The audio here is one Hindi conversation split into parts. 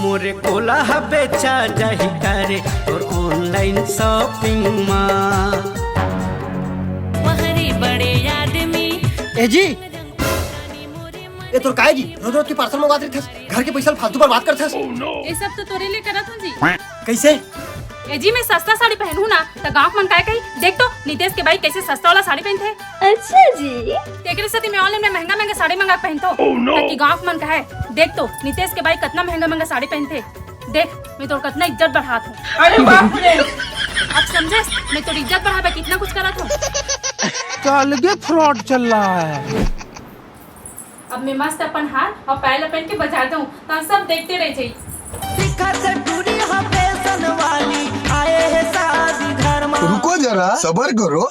मोरे कोला बेचा जाही करे और ऑनलाइन शॉपिंग माँ महरी बड़े आदमी। ए जी ये तो काय जी रोज रोज की पार्सल मंगवा रही थे, घर के पैसा फालतू बर्बाद करते ये सब तो तोरे लिए करत हूँ जी। कैसे? ए जी मैं सस्ता साड़ी पहनू ना तो गाँव मन काय कही देख तो नितेश के भाई कैसे सस्ता वाला साड़ी पहनते हैं। अच्छा जी। तेरे साथ मैं ऑनलाइन में महंगा महंगा साड़ी मंगा पहनतो ताकि गाँव मन कहे देख तो नितेश के भाई कितना महंगा महंगा साड़ी पहनते, देख मैं तो कितना इज्जत बढ़ात हूँ। अरे बाप रे। अब समझे मैं तो इज्जत बढ़ावे कितना कुछ करत हूँ। अलगे फ्रॉड चल रहा है। अब मैं मस्त अपन हार और पैर पहन के बजा दूँ तो सब देखते रह जाइए। रुको जरा सबर करो।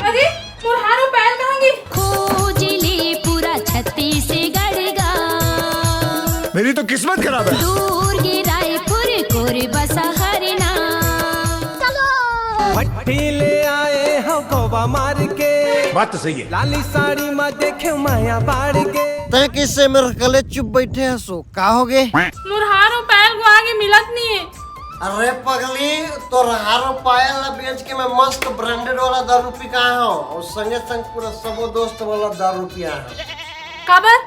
अरे मुरहार और पैर कहाँ गई? खोज ले पूरा छत्तीसगढ़ गा। मेरी तो किस्मत खराब है। दूर ये रायपुर कोरे बसा हरना। भट्टी ले आए हो गोवा मार के, बात तो सही है। लाली साड़ी में देखे माया बाढ़ के। तय किससे मेरे गले चुप बैठे हैं सो का हो गए? मुरहार और पैर को आगे मिलत नहीं है। अरे पगली तो हारो पायल बेच के मैं मस्त ब्रांडेड वाला दारू पी का हूँ और संगे संग पूरा सबो दोस्त वाला दारू पिया है। काबर?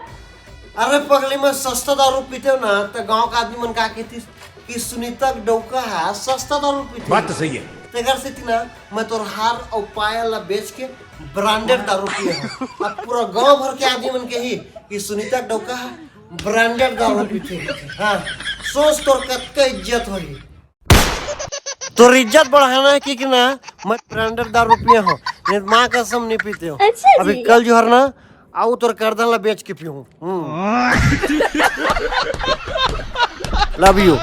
अरे पगली मैं सस्ता दारू पीते हो ना तो गांव का आदमी मन का कहती कि सुनीता डौका है सस्ता दारू पीते। बात तो सही है। ते घर से थी ना मैं तो हार और पायल बेच के ब्रांडेड दारू पिए हूँ। अब पूरा गांव भर के आदमी मन के ही कि सुनीता डौका है ब्रांडेड दारू पीते। हाँ सोच तोर कत्ते इज्जत होगी। तो इज्जत बढ़ाना है कि ना मैं ब्रांडेड दारू पिए हो नहीं माँ कसम नहीं पीते हो। अच्छा जी। अभी कल जो है ना आऊ तोर करदन ला बेच के पीऊँ। Love you.